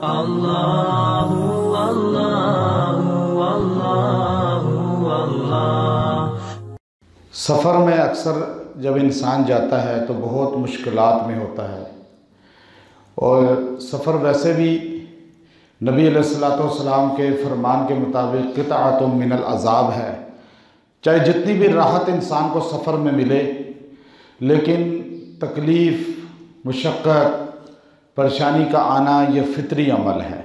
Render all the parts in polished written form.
अल्लाहु अल्लाहु अल्लाहु अल्लाह। सफ़र में अक्सर जब इंसान जाता है तो बहुत मुश्किलात में होता है, और सफ़र वैसे भी नबी अलैहिस्सलाम के फरमान के मुताबिक क़ित्अतुम मिनल अज़ाब है। चाहे जितनी भी राहत इंसान को सफ़र में मिले, लेकिन तकलीफ़, मुशक्क़त, परेशानी का आना ये फ़ितरी अमल है।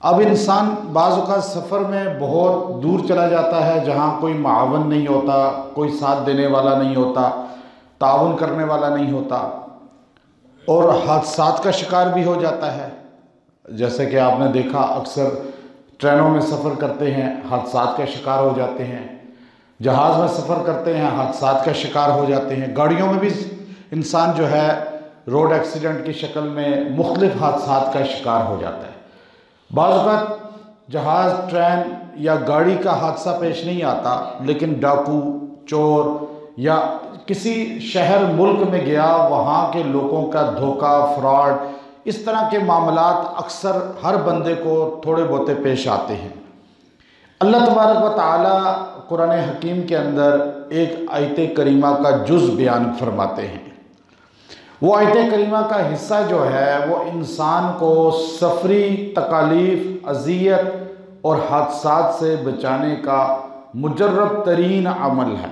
अब इंसान बाज़ औक़ात सफ़र में बहुत दूर चला जाता है जहाँ कोई मावन नहीं होता, कोई साथ देने वाला नहीं होता, ताउन करने वाला नहीं होता, और हादसात का शिकार भी हो जाता है। जैसे कि आपने देखा, अक्सर ट्रेनों में सफ़र करते हैं, हादसात का शिकार हो जाते हैं, जहाज़ में सफ़र करते हैं, हादसात का शिकार हो जाते हैं, गाड़ियों में भी इंसान जो है रोड एक्सीडेंट की शक्ल में मुख्तलिफ़ हादसात का शिकार हो जाता है। बाज़ औक़ात जहाज़, ट्रेन या गाड़ी का हादसा पेश नहीं आता, लेकिन डाकू, चोर या किसी शहर मुल्क में गया, वहाँ के लोगों का धोखा, फ्रॉड, इस तरह के मामलात अक्सर हर बंदे को थोड़े बहुते पेश आते हैं। अल्लाह तबारक व तआला कुरान हकीम के अंदर एक आयत करीमा का जुज़ बयान फरमाते हैं। वो आयत करीमा का हिस्सा जो है वो इंसान को सफरी तकालीफ, अज़ियत और हादसात से बचाने का मुजर्रब तरीन अमल है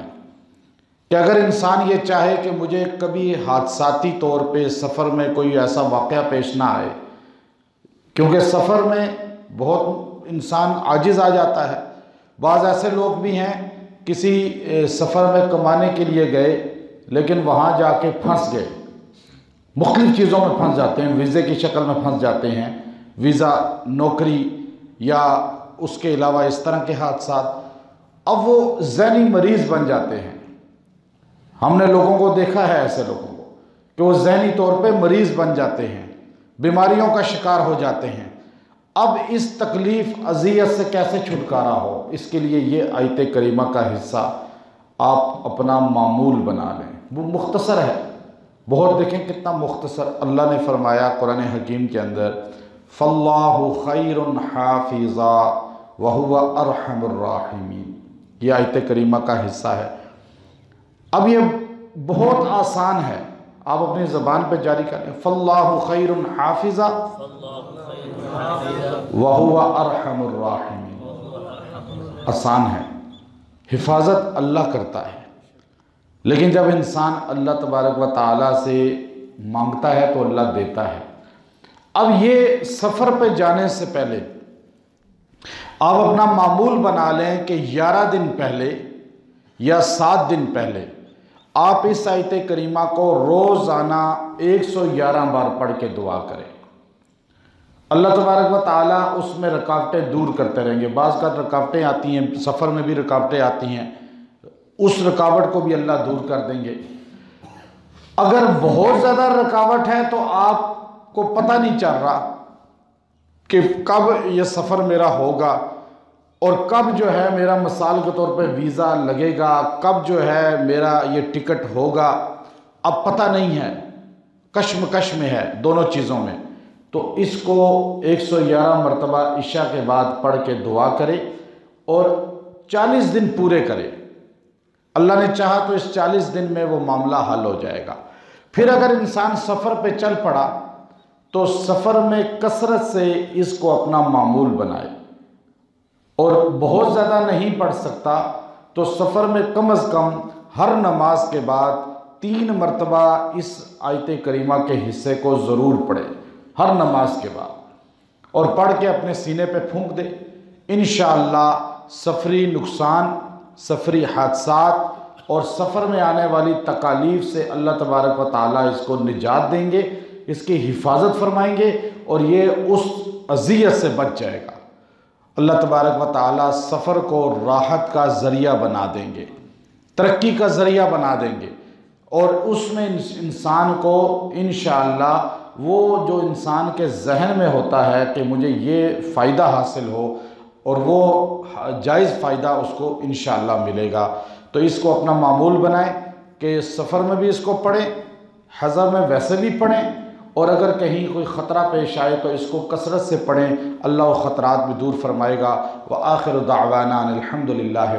कि अगर इंसान ये चाहे कि मुझे कभी हादसाती तौर पे सफ़र में कोई ऐसा वाक़या पेश ना आए, क्योंकि सफ़र में बहुत इंसान आजिज़ आ जाता है। बाज़ ऐसे लोग भी हैं, किसी सफ़र में कमाने के लिए गए, लेकिन वहाँ जाके फंस गए, मुख्तलिफ़ चीज़ों में फंस जाते हैं, वीज़े की शक्ल में फंस जाते हैं, वीज़ा, नौकरी या उसके अलावा इस तरह के हादसात। अब वो ज़हनी मरीज़ बन जाते हैं। हमने लोगों को देखा है, ऐसे लोगों को, कि वो ज़हनी तौर पे मरीज़ बन जाते हैं, बीमारियों का शिकार हो जाते हैं। अब इस तकलीफ़, अज़ियत से कैसे छुटकारा हो, इसके लिए ये आयत करीमा का हिस्सा आप अपना मामूल बना लें। वो मुख्तसर है बहुत, देखें कितना मुख्तसर। अल्लाह ने फरमाया कुरान हकीम के अंदर, फ़ल्लाहु खैरुन हाफ़िज़ा व हुवा अरहमुर राहिमीन। ये आयत करीमा का हिस्सा है। अब ये बहुत आसान है, आप अपनी ज़बान पे जारी करें, फ़ल्लाहु खैरुन हाफ़िज़ा व हुवा अरहमुर राहिमीन। आसान है, हिफाजत अल्लाह करता है। लेकिन जब इंसान अल्लाह तबारक व तआला से मांगता है तो अल्लाह देता है। अब ये सफ़र पे जाने से पहले आप अपना मामूल बना लें कि 11 दिन पहले या 7 दिन पहले आप इस आयत करीमा को रोज़ाना 111 बार पढ़ के दुआ करें। अल्लाह तबारक व तआला उसमें रुकावटें दूर करते रहेंगे। बाज़ का रुकावटें आती हैं, सफ़र में भी रुकावटें आती हैं, उस रुकावट को भी अल्लाह दूर कर देंगे। अगर बहुत ज़्यादा रुकावट है तो आपको पता नहीं चल रहा कि कब ये सफ़र मेरा होगा और कब जो है मेरा मिसाल के तौर पे वीज़ा लगेगा, कब जो है मेरा ये टिकट होगा, अब पता नहीं है, कश्मकश में है दोनों चीज़ों में। तो इसको 111 मरतबा इशा के बाद पढ़ के दुआ करे और 40 दिन पूरे करे। अल्लाह ने चाहा तो इस 40 दिन में वो मामला हल हो जाएगा। फिर अगर इंसान सफ़र पे चल पड़ा तो सफ़र में कसरत से इसको अपना मामूल बनाए, और बहुत ज़्यादा नहीं पढ़ सकता तो सफ़र में कम अज़ कम हर नमाज के बाद 3 मरतबा इस आयत करीमा के हिस्से को ज़रूर पढ़े, हर नमाज के बाद, और पढ़ के अपने सीने पे फूंक दे। इंशाअल्लाह सफ़री नुकसान, सफ़री हादसात और सफ़र में आने वाली तकालीफ से अल्लाह तबारक व तआला इसको निजात देंगे, इसकी हिफाजत फरमाएंगे और ये उस अज़ियत से बच जाएगा। अल्लाह तबारक व तआला सफ़र को राहत का ज़रिया बना देंगे, तरक्की का ज़रिया बना देंगे, और उसमें इंसान को इंशाअल्लाह वो जो इंसान के जहन में होता है कि मुझे ये फ़ायदा हासिल हो, और वो जायज़ फ़ायदा उसको इंशाअल्लाह मिलेगा। तो इसको अपना मामूल बनाएं कि सफ़र में भी इसको पढ़ें, हज़र में वैसे भी पढ़ें, और अगर कहीं कोई ख़तरा पेश आए तो इसको कसरत से पढ़ें, अल्लाह ख़तरात भी दूर फरमाएगा। व आखिर दावाना अनिल हम्दुलिल्लाह।